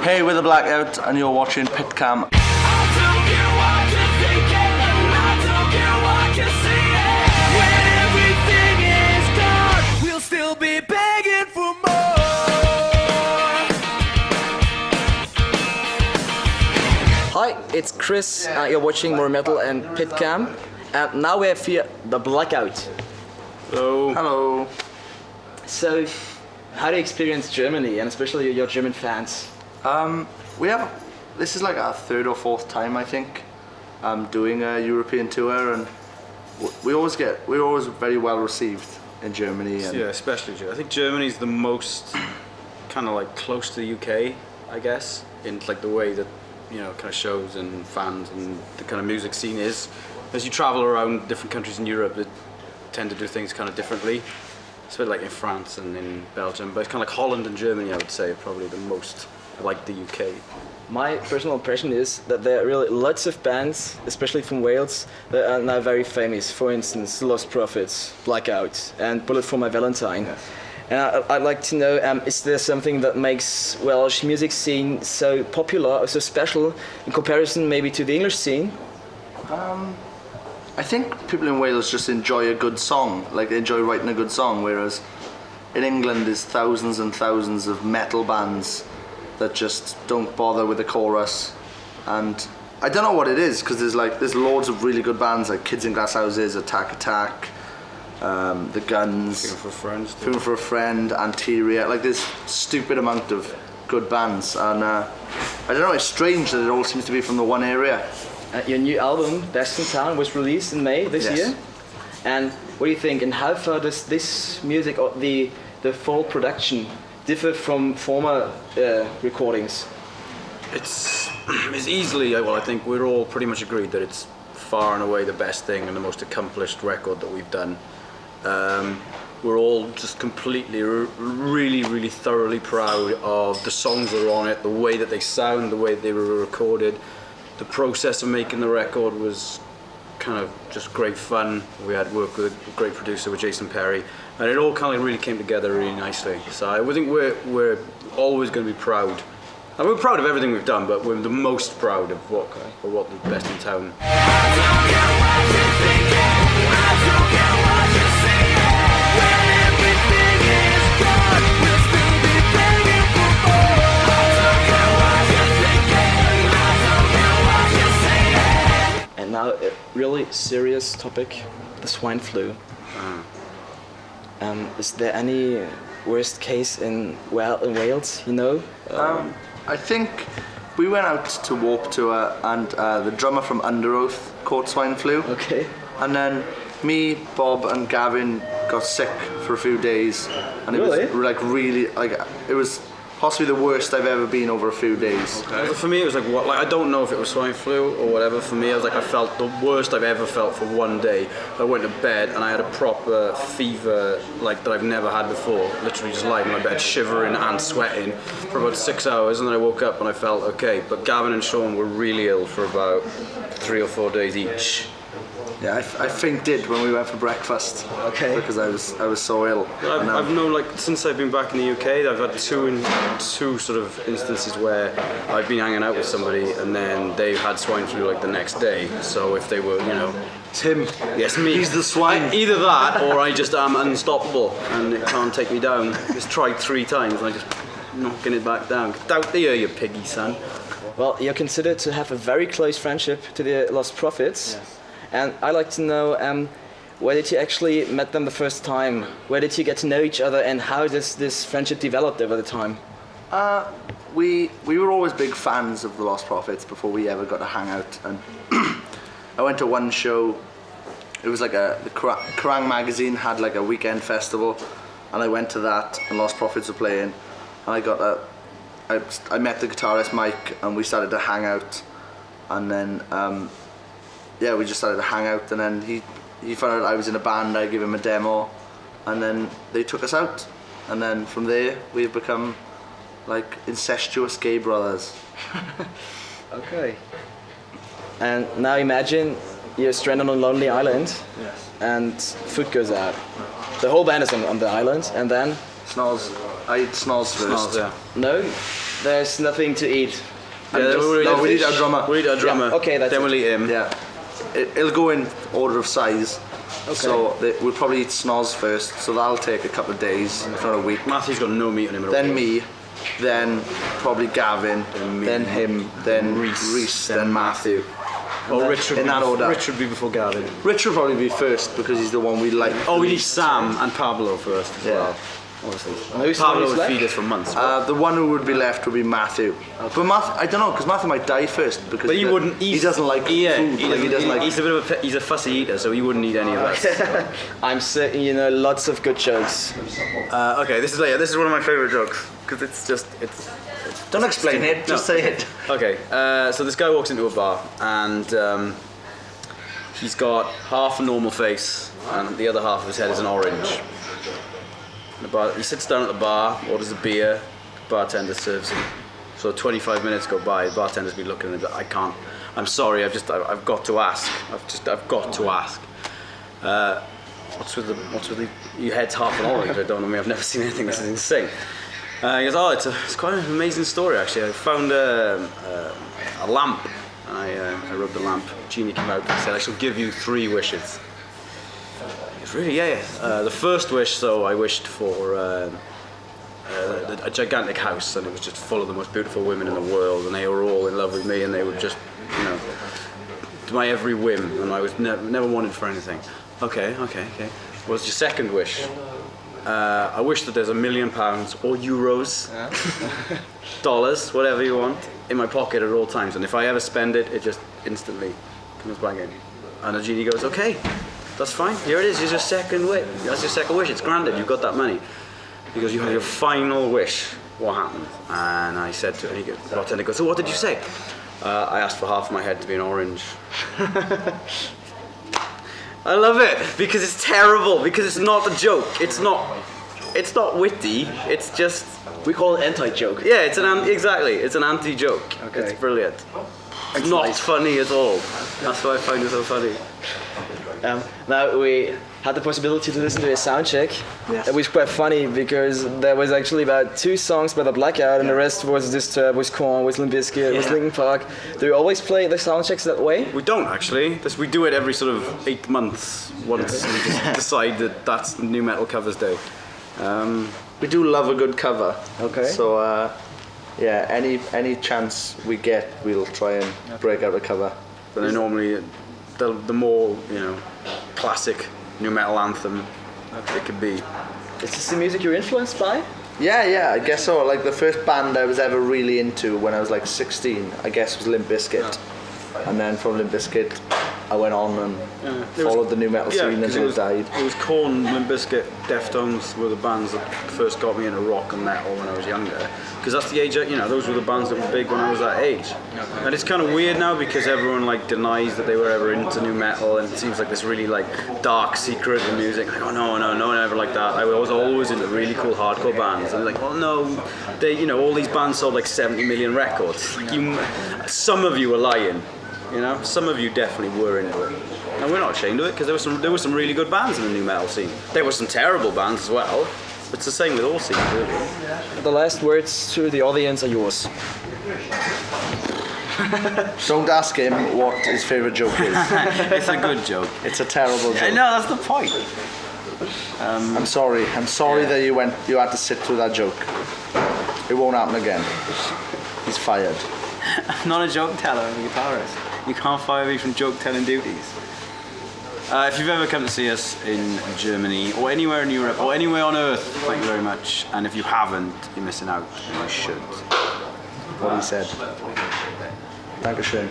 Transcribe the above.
Hey, we're the Blackout, and you're watching PITCAM. Hi, it's Chris. You're watching More Metal and PITCAM. And now we have here the Blackout. Hello. Hello. So, how do you experience Germany, and especially your German fans? This is like our third or fourth time, I think, doing a European tour, and we're always very well received in Germany. And Yeah, especially Germany. I think Germany's the most kind of like close to the UK, I guess, in like the way that, you know, kind of shows and fans and the kind of music scene is. As you travel around different countries in Europe, they tend to do things kind of differently. It's a bit like in France and in Belgium, but it's kind of like Holland and Germany, I would say, are probably the most like the UK. My personal impression is that there are really lots of bands, especially from Wales, that are now very famous. For instance, Lost Prophets, Blackout, and Bullet for My Valentine. Yes. And I'd like to know, is there something that makes Welsh music scene so popular or so special in comparison maybe to the English scene? I think people in Wales just enjoy a good song, like they enjoy writing a good song, whereas in England there's thousands and thousands of metal bands that just don't bother with the chorus. And I don't know what it is, because there's loads of really good bands like Kids in Glass Houses, Attack Attack, The Guns, Funeral for a Friend, Anteria. Like there's stupid amount of good bands, and I don't know, it's strange that it all seems to be from the one area. Your new album, Best in Town, was released in May this Yes. year. And what do you think, and how far does this music or the full production differ from former recordings? It's easily, well, I think we're all pretty much agreed that it's far and away the best thing and the most accomplished record that we've done. We're all just completely, really thoroughly proud of the songs that are on it, the way that they sound, the way that they were recorded. The process of making the record was kind of just great fun. We had worked with a great producer, with Jason Perry, and it all kind of really came together really nicely. So I think we're always going to be proud. And we're proud of everything we've done, but we're the most proud of what the Best in Town. And now a really serious topic, the swine flu. Is there any worst case in Wales, you know? I think we went out to Warped Tour, and the drummer from Under Oath caught swine flu. Okay. And then me, Bob, and Gavin got sick for a few days, and it was possibly the worst I've ever been over a few days. Okay. For me, it was like I don't know if it was swine flu or whatever. For me, I felt the worst I've ever felt for one day. I went to bed and I had a proper fever that I've never had before. Literally just lying in my bed, shivering and sweating for about 6 hours, and then I woke up and I felt okay. But Gavin and Sean were really ill for about 3 or 4 days each. Yeah, I fainted when we went for breakfast. Okay. Because I was so ill. I've known, since I've been back in the UK, I've had two sort of instances where I've been hanging out with somebody and then they've had swine flu the next day. So if they were, It's him. Yes, me. He's the swine. Either that, or I just am unstoppable and it can't take me down. Just tried 3 times and I just knocking it back down. Get out there, you piggy son. Well, you're considered to have a very close friendship to the Lost Prophets. Yes. And I'd like to know, where did you actually met them the first time? Where did you get to know each other, and how does this friendship develop over the time? We were always big fans of the Lost Prophets before we ever got to hang out. And I went to one show. It was the Kerrang magazine had a weekend festival, and I went to that, and Lost Prophets were playing, and I met the guitarist Mike, and we started to hang out, and then we just started to hang out, and then he found out I was in a band. I gave him a demo, and then they took us out, and then from there we've become incestuous gay brothers. Okay. And now imagine you're stranded on a lonely island. Yes. And food goes out. The whole band is on the island, and then Snoz. I ate Snoz first. Smells, yeah. no, There's nothing to eat. No, we need our drummer. We need our drummer. Yeah, okay, that's then it. we'll eat him. Yeah. It'll go in order of size. Okay. So we'll probably eat Snoz first, so that'll take a couple of days, if not a week. Matthew's got no meat on him at all. Then me, then probably Gavin, me. then him, then Reese, then Matthew. Oh, Rich would in be that order. Rich would be before Gavin. Rich will probably be first because he's the one we like. Oh, we need Sam and Pablo first as well. Obviously. who's Pablo would left? feed us for months. The one who would be left would be Matthew. But Matthew, I don't know, because Matthew might die first because But he wouldn't. He doesn't like food. He doesn't like. He's a bit of he's a fussy eater, so he wouldn't eat any of us. I'm saying, lots of good jokes. Okay, this is one of my favorite jokes because it's. Don't explain it. Just say it. Okay, so this guy walks into a bar and he's got half a normal face and the other half of his head is an orange. He sits down at the bar, orders a beer, bartender serves him. So 25 minutes go by, the bartender's been looking at him, I can't, I'm sorry, I've got to ask. I've got to ask. What's with the, your head's half an orange? I don't know, I've never seen anything, this is insane. He goes, oh, it's quite an amazing story actually. I found a lamp, and I rubbed the lamp. Genie came out and said, I shall give you 3 wishes. He goes, really? Yeah. The first wish, so I wished for a gigantic house, and it was just full of the most beautiful women in the world, and they were all in love with me, and they would just, to my every whim, and I was never wanted for anything. Okay. What's your second wish? I wish that there's £1 million or euros, dollars, whatever you want, in my pocket at all times, and if I ever spend it, it just instantly comes back in. And the genie goes, okay, that's fine. Here it is. Here's your second wish. That's your second wish. It's granted. You've got that money. He goes, you have your final wish. What happened? And I said to him, the bartender goes, so what did you say? I asked for half my head to be an orange. I love it because it's terrible, because it's not a joke. It's not witty. It's just, We call it anti-joke. yeah, it's an anti-joke. Okay. It's brilliant. It's not funny at all. That's why I find it so funny. Now we had the possibility to listen to a sound check. Yes. It was quite funny because there was actually about 2 songs by the Blackout and the rest was Disturbed, was Korn, was Limp Bizkit, was Linkin Park. Do you always play the sound checks that way? We don't actually. We do it every sort of 8 months once we just decide that that's New Metal Covers Day. We do love a good cover. Okay. So yeah, any chance we get, we'll try and break out a cover. But then normally, the more classic new metal anthem it could be. Is this the music you're influenced by? Yeah, I guess so. Like the first band I was ever really into when I was like 16, I guess was Limp Bizkit. And then from Limp Bizkit, I went on and followed the new metal scene until I died. It was Korn, Limp Bizkit, Deftones were the bands that first got me into rock and metal when I was younger. Because that's the age, those were the bands that were big when I was that age. And it's kind of weird now because everyone like denies that they were ever into new metal, and it seems like this really like dark secret in music. Like, oh no, never like that. I was always into really cool hardcore bands, and like, well, no, they, all these bands sold like 70 million records. Like, some of you are lying. Some of you definitely were into it, and we're not ashamed of it because there were some really good bands in the new metal scene. There were some terrible bands as well. But it's the same with all scenes, really. The last words to the audience are yours. Don't ask him what his favourite joke is. It's a good joke. It's a terrible joke. No, that's the point. I'm sorry that you had to sit through that joke. It won't happen again. He's fired. I'm not a joke teller, I'm a guitarist. You can't fire me from joke telling duties. If you've ever come to see us in Germany or anywhere in Europe or anywhere on Earth, thank you very much. And if you haven't, you're missing out. And you should. What he said. Dankeschön.